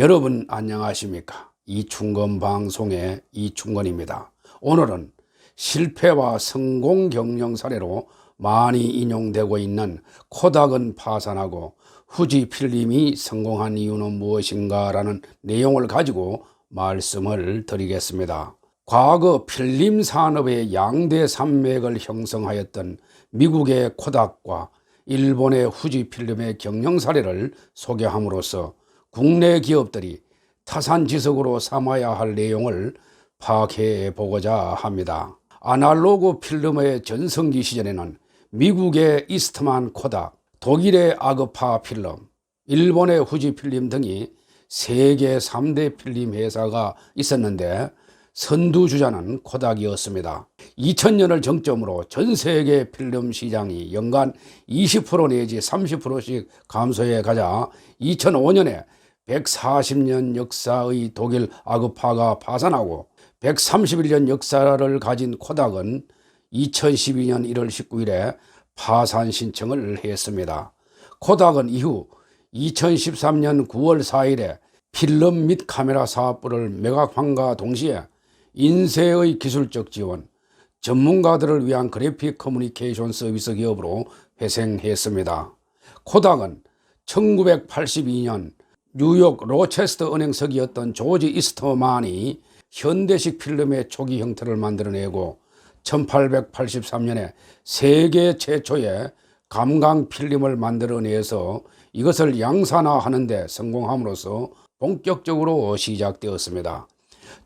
여러분 안녕하십니까? 이충건 방송의 이충건입니다. 오늘은 실패와 성공 경영 사례로 많이 인용되고 있는 코닥은 파산하고 후지필름이 성공한 이유는 무엇인가 라는 내용을 가지고 말씀을 드리겠습니다. 과거 필름 산업의 양대 산맥을 형성하였던 미국의 코닥과 일본의 후지필름의 경영 사례를 소개함으로써 국내 기업들이 타산지석으로 삼아야 할 내용을 파악해 보고자 합니다. 아날로그 필름의 전성기 시절에는 미국의 이스트만 코닥, 독일의 아그파 필름, 일본의 후지필름 등이 세계 3대 필름 회사가 있었는데 선두주자는 코닥이었습니다. 2000년을 정점으로 전 세계 필름 시장이 연간 20% 내지 30%씩 감소해 가자 2005년에 140년 역사의 독일 아그파가 파산하고 131년 역사를 가진 코닥은 2012년 1월 19일에 파산 신청을 했습니다. 코닥은 이후 2013년 9월 4일에 필름 및 카메라 사업부를 매각함과 동시에 인쇄의 기술적 지원, 전문가들을 위한 그래픽 커뮤니케이션 서비스 기업으로 회생했습니다. 코닥은 1982년 뉴욕 로체스터 은행석이었던 조지 이스터만이 현대식 필름의 초기 형태를 만들어내고 1883년에 세계 최초의 감강 필름을 만들어내서 이것을 양산화하는 데 성공함으로써 본격적으로 시작되었습니다.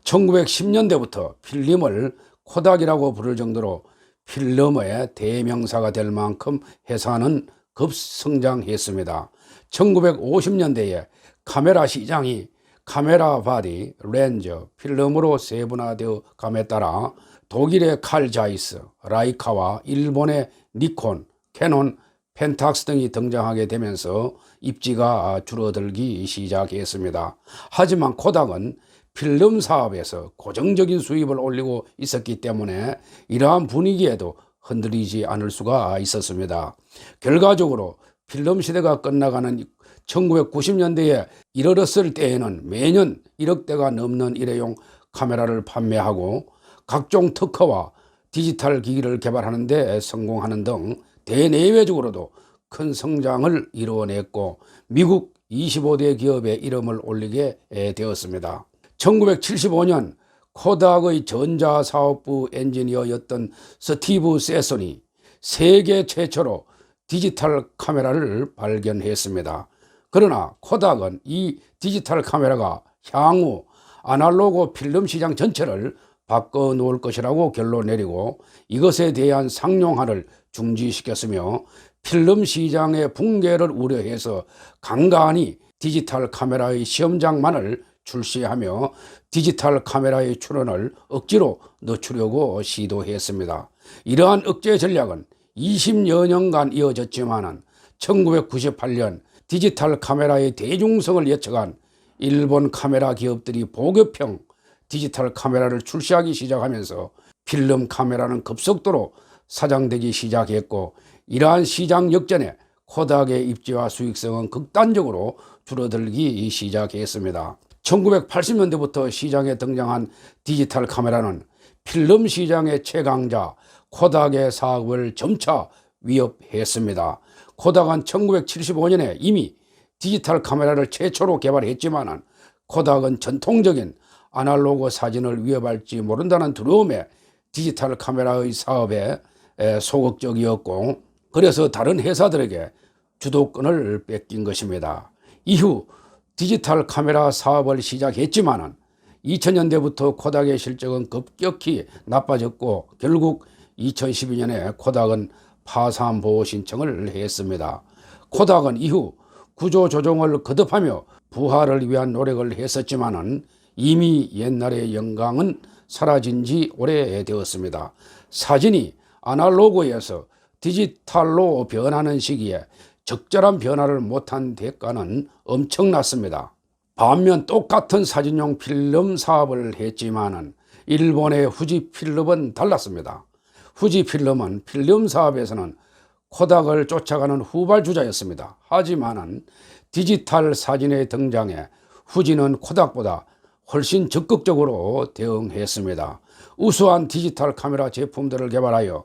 1910년대부터 필름을 코닥이라고 부를 정도로 필름의 대명사가 될 만큼 회사는 급성장했습니다. 1950년대에 카메라 시장이 카메라 바디, 렌즈, 필름으로 세분화되어 감에 따라 독일의 칼 자이스, 라이카와 일본의 니콘, 캐논, 펜탁스 등이 등장하게 되면서 입지가 줄어들기 시작했습니다. 하지만 코닥은 필름 사업에서 고정적인 수입을 올리고 있었기 때문에 이러한 분위기에도 흔들리지 않을 수가 있었습니다. 결과적으로 필름 시대가 끝나가는 1990년대에 이르렀을 때에는 매년 1억 대가 넘는 일회용 카메라를 판매하고 각종 특허와 디지털 기기를 개발하는 데 성공하는 등 대내외적으로도 큰 성장을 이루어냈고 미국 25대 기업의 이름을 올리게 되었습니다. 1975년 코닥의 전자사업부 엔지니어였던 스티브 세손이 세계 최초로 디지털 카메라를 발견했습니다. 그러나 코닥은 이 디지털 카메라가 향후 아날로그 필름 시장 전체를 바꿔놓을 것이라고 결론 내리고 이것에 대한 상용화를 중지시켰으며 필름 시장의 붕괴를 우려해서 간간히 디지털 카메라의 시험장만을 출시하며 디지털 카메라의 출원을 억지로 늦추려고 시도했습니다. 이러한 억제 전략은 20여 년간 이어졌지만 1998년 디지털 카메라의 대중성을 예측한 일본 카메라 기업들이 보급형 디지털 카메라를 출시하기 시작하면서 필름 카메라는 급속도로 사장되기 시작했고 이러한 시장 역전에 코닥의 입지와 수익성은 극단적으로 줄어들기 시작했습니다. 1980년대부터 시장에 등장한 디지털 카메라는 필름 시장의 최강자 코닥의 사업을 점차 위협했습니다. 코닥은 1975년에 이미 디지털 카메라를 최초로 개발했지만 코닥은 전통적인 아날로그 사진을 위협할지 모른다는 두려움에 디지털 카메라의 사업에 소극적이었고 그래서 다른 회사들에게 주도권을 뺏긴 것입니다. 이후 디지털 카메라 사업을 시작했지만 2000년대부터 코닥의 실적은 급격히 나빠졌고 결국 2012년에 코닥은 파산 보호 신청을 했습니다. 코닥은 이후 구조조정을 거듭하며 부활을 위한 노력을 했었지만 이미 옛날의 영광은 사라진 지 오래되었습니다. 사진이 아날로그에서 디지털로 변하는 시기에 적절한 변화를 못한 대가는 엄청났습니다. 반면 똑같은 사진용 필름 사업을 했지만 일본의 후지필름은 달랐습니다. 후지필름은 필름 사업에서는 코닥을 쫓아가는 후발주자였습니다. 하지만 디지털 사진의 등장에 후지는 코닥보다 훨씬 적극적으로 대응했습니다. 우수한 디지털 카메라 제품들을 개발하여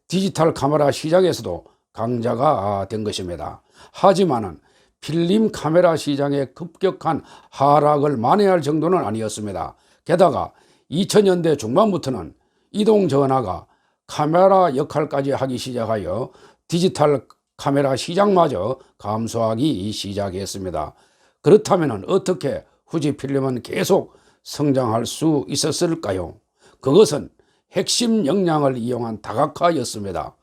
디지털 카메라 시장에서도 강자가 된 것입니다. 하지만 필름 카메라 시장의 급격한 하락을 만회할 정도는 아니었습니다. 게다가 2000년대 중반부터는 이동전화가 카메라 역할까지 하기 시작하여 디지털 카메라 시장마저 감소하기 시작했습니다. 그렇다면 어떻게 후지필름은 계속 성장할 수 있었을까요? 그것은 핵심 역량을 이용한 다각화였습니다.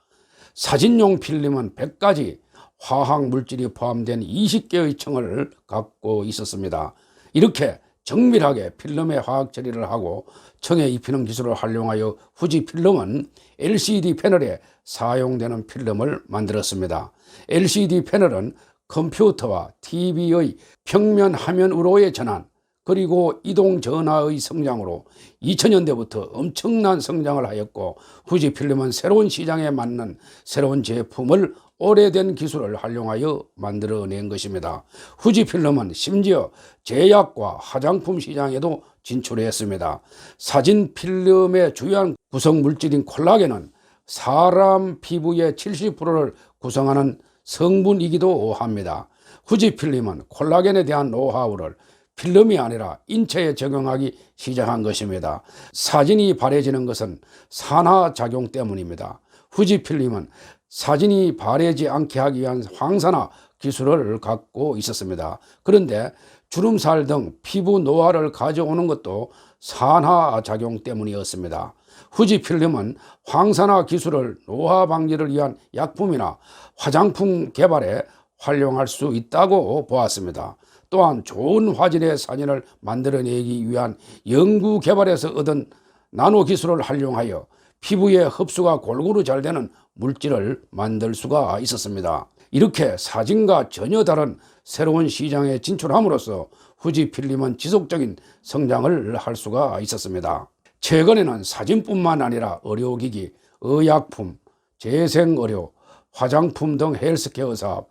사진용 필름은 100가지 화학 물질이 포함된 20개의 층을 갖고 있었습니다. 이렇게 정밀하게 필름의 화학 처리를 하고 층에 입히는 기술을 활용하여 후지필름은 LCD 패널에 사용되는 필름을 만들었습니다. LCD 패널은 컴퓨터와 TV의 평면 화면으로의 전환, 그리고 이동 전화의 성장으로 2000년대부터 엄청난 성장을 하였고, 후지필름은 새로운 시장에 맞는 새로운 제품을 오래된 기술을 활용하여 만들어낸 것입니다. 후지필름은 심지어 제약과 화장품 시장에도 진출했습니다. 사진 필름의 주요한 구성 물질인 콜라겐은 사람 피부의 70%를 구성하는 성분이기도 합니다. 후지필름은 콜라겐에 대한 노하우를 필름이 아니라 인체에 적용하기 시작한 것입니다. 사진이 바래지는 것은 산화작용 때문입니다. 후지필름은 사진이 바래지 않게 하기 위한 황산화 기술을 갖고 있었습니다. 그런데 주름살 등 피부 노화를 가져오는 것도 산화작용 때문이었습니다. 후지필름은 황산화 기술을 노화 방지를 위한 약품이나 화장품 개발에 활용할 수 있다고 보았습니다. 또한 좋은 화질의 사진을 만들어내기 위한 연구 개발에서 얻은 나노 기술을 활용하여 피부에 흡수가 골고루 잘 되는 물질을 만들 수가 있었습니다. 이렇게 사진과 전혀 다른 새로운 시장에 진출함으로써 후지필름은 지속적인 성장을 할 수가 있었습니다. 최근에는 사진뿐만 아니라 의료기기, 의약품, 재생의료, 화장품 등 헬스케어 사업,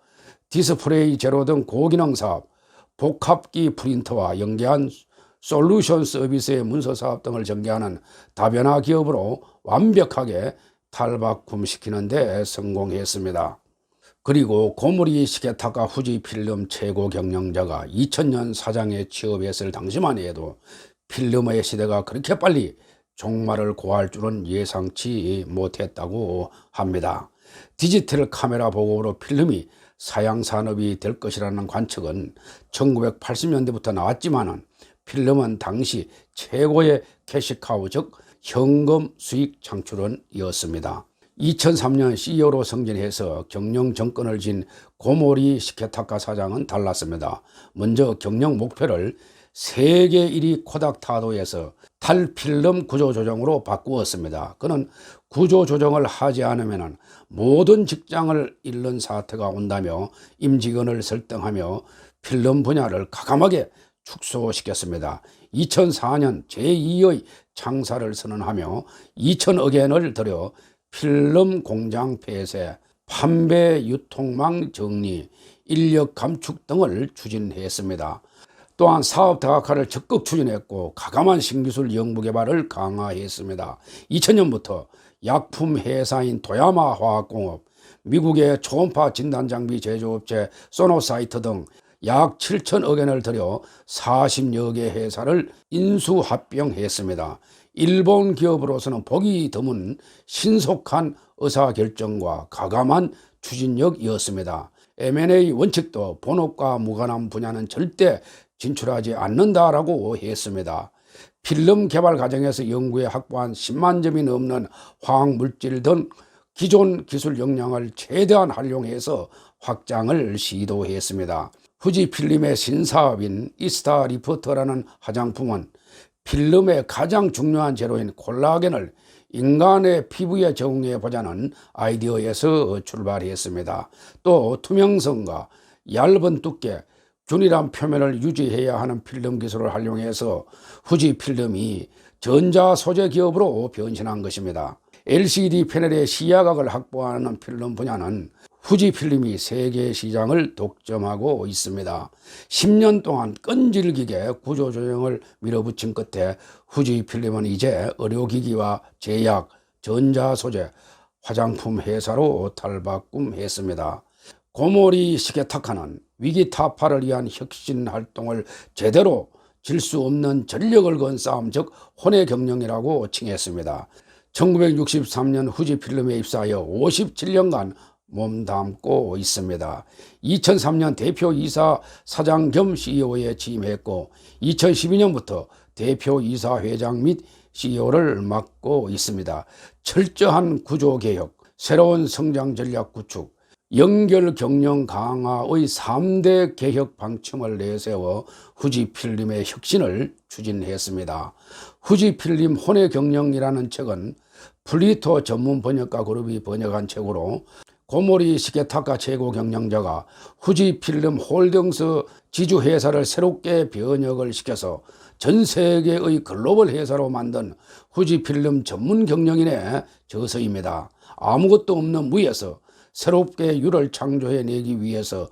디스플레이 제로 등 고기능 사업, 복합기 프린터와 연계한 솔루션 서비스의 문서 사업 등을 전개하는 다변화 기업으로 완벽하게 탈바꿈시키는 데 성공했습니다. 그리고 고무리 시계타카 후지필름 최고 경영자가 2000년 사장에 취업했을 당시만 해도 필름의 시대가 그렇게 빨리 종말을 고할 줄은 예상치 못했다고 합니다. 디지털 카메라 보급으로 필름이 사양산업이 될 것이라는 관측은 1980년대부터 나왔지만 필름은 당시 최고의 캐시카우, 즉 현금 수익 창출원이었습니다. 2003년 CEO로 승진해서 경영 정권을 진 고모리 시케타카 사장은 달랐습니다. 먼저 경영 목표를 세계 1위 코닥 타도에서 탈필름 구조조정으로 바꾸었습니다. 그는 구조조정을 하지 않으면 모든 직장을 잃는 사태가 온다며 임직원을 설득하며 필름 분야를 과감하게 축소시켰습니다. 2004년 제2의 창사를 선언하며 2천억 엔을 들여 필름 공장 폐쇄, 판매 유통망 정리, 인력 감축 등을 추진했습니다. 또한 사업 다각화를 적극 추진했고 과감한 신기술 연구 개발을 강화했습니다. 2000년부터 약품 회사인 도야마 화학공업, 미국의 초음파 진단장비 제조업체 소노사이트 등 약 7천억 엔을 들여 40여 개 회사를 인수합병했습니다. 일본 기업으로서는 보기 드문 신속한 의사결정과 과감한 추진력이었습니다. M&A 원칙도 본업과 무관한 분야는 절대 진출하지 않는다라고 했습니다. 필름 개발 과정에서 연구에 확보한 10만 점이 넘는 화학물질 등 기존 기술 역량을 최대한 활용해서 확장을 시도했습니다. 후지필름의 신사업인 이스타 리포터라는 화장품은 필름의 가장 중요한 재료인 콜라겐을 인간의 피부에 적용해보자는 아이디어에서 출발했습니다. 또 투명성과 얇은 두께, 균일한 표면을 유지해야 하는 필름 기술을 활용해서 후지필름이 전자소재 기업으로 변신한 것입니다. LCD 패널의 시야각을 확보하는 필름 분야는 후지필름이 세계 시장을 독점하고 있습니다. 10년 동안 끈질기게 구조조정을 밀어붙인 끝에 후지필름은 이제 의료기기와 제약, 전자소재, 화장품 회사로 탈바꿈했습니다. 고모리 시게타카는 위기 타파를 위한 혁신 활동을 제대로 질 수 없는 전력을 건 싸움, 즉 혼의 경영이라고 칭했습니다. 1963년 후지필름에 입사하여 57년간 몸담고 있습니다. 2003년 대표이사 사장 겸 CEO에 취임했고 2012년부터 대표이사 회장 및 CEO를 맡고 있습니다. 철저한 구조개혁, 새로운 성장 전략 구축, 연결 경영 강화의 3대 개혁 방침을 내세워 후지필름의 혁신을 추진했습니다. 후지필름 혼의 경영이라는 책은 플리토 전문 번역가 그룹이 번역한 책으로 고모리 시게타카 최고 경영자가 후지필름 홀딩스 지주회사를 새롭게 변혁을 시켜서 전 세계의 글로벌 회사로 만든 후지필름 전문 경영인의 저서입니다. 아무것도 없는 무에서 새롭게 유를 창조해내기 위해서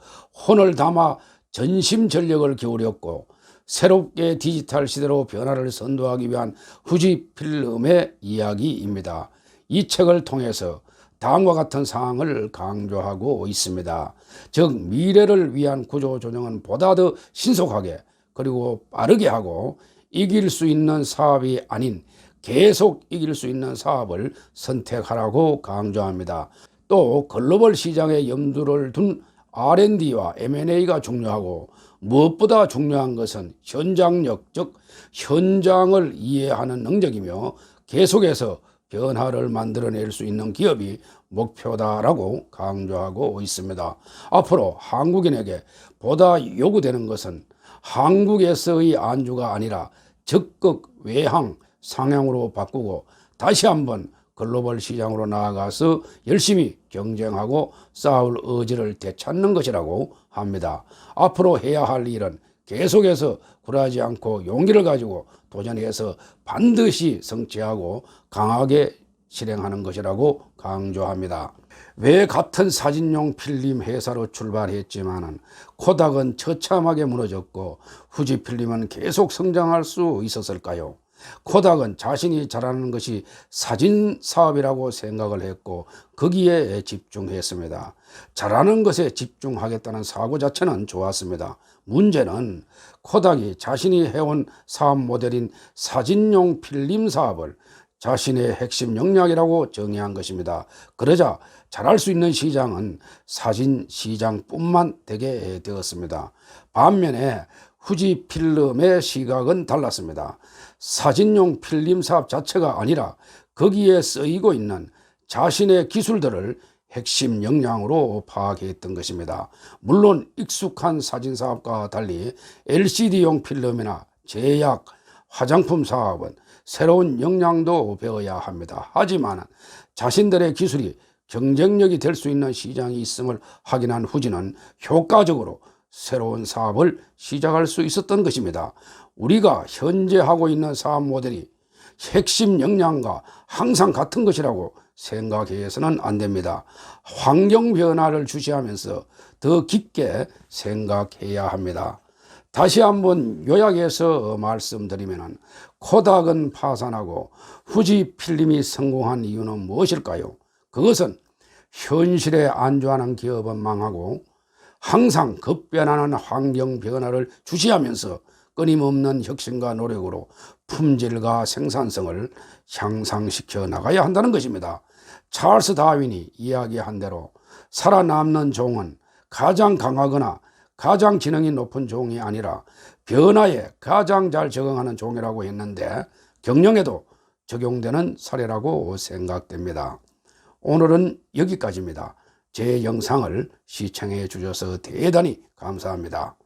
혼을 담아 전심전력을 기울였고 새롭게 디지털 시대로 변화를 선도하기 위한 후지필름의 이야기입니다. 이 책을 통해서 다음과 같은 사항을 강조하고 있습니다. 즉 미래를 위한 구조조정은 보다 더 신속하게 그리고 빠르게 하고 이길 수 있는 사업이 아닌 계속 이길 수 있는 사업을 선택하라고 강조합니다. 또 글로벌 시장에 염두를 둔 R&D와 M&A가 중요하고 무엇보다 중요한 것은 현장력, 즉 현장을 이해하는 능력이며 계속해서 변화를 만들어낼 수 있는 기업이 목표다라고 강조하고 있습니다. 앞으로 한국인에게 보다 요구되는 것은 한국에서의 안주가 아니라 적극 외항 상향으로 바꾸고 다시 한번 글로벌 시장으로 나아가서 열심히 경쟁하고 싸울 의지를 되찾는 것이라고 합니다. 앞으로 해야 할 일은 계속해서 굴하지 않고 용기를 가지고 도전해서 반드시 성취하고 강하게 실행하는 것이라고 강조합니다. 왜 같은 사진용 필름 회사로 출발했지만은 코닥은 처참하게 무너졌고 후지필름은 계속 성장할 수 있었을까요? 코닥은 자신이 잘하는 것이 사진 사업이라고 생각을 했고 거기에 집중했습니다. 잘하는 것에 집중하겠다는 사고 자체는 좋았습니다. 문제는 코닥이 자신이 해온 사업 모델인 사진용 필름 사업을 자신의 핵심 역량이라고 정의한 것입니다. 그러자 잘할 수 있는 시장은 사진 시장뿐만 되게 되었습니다. 반면에 후지필름의 시각은 달랐습니다. 사진용 필름 사업 자체가 아니라 거기에 쓰이고 있는 자신의 기술들을 핵심 역량으로 파악했던 것입니다. 물론 익숙한 사진 사업과 달리 LCD용 필름이나 제약, 화장품 사업은 새로운 역량도 배워야 합니다. 하지만 자신들의 기술이 경쟁력이 될 수 있는 시장이 있음을 확인한 후지는 효과적으로 새로운 사업을 시작할 수 있었던 것입니다. 우리가 현재 하고 있는 사업 모델이 핵심 역량과 항상 같은 것이라고 생각해서는 안 됩니다. 환경 변화를 주시하면서 더 깊게 생각해야 합니다. 다시 한번 요약해서 말씀드리면 코닥은 파산하고 후지필름이 성공한 이유는 무엇일까요? 그것은 현실에 안주하는 기업은 망하고 항상 급변하는 환경 변화를 주시하면서 끊임없는 혁신과 노력으로 품질과 생산성을 향상시켜 나가야 한다는 것입니다. 찰스 다윈이 이야기한 대로 살아남는 종은 가장 강하거나 가장 지능이 높은 종이 아니라 변화에 가장 잘 적응하는 종이라고 했는데 경영에도 적용되는 사례라고 생각됩니다. 오늘은 여기까지입니다. 제 영상을 시청해 주셔서 대단히 감사합니다.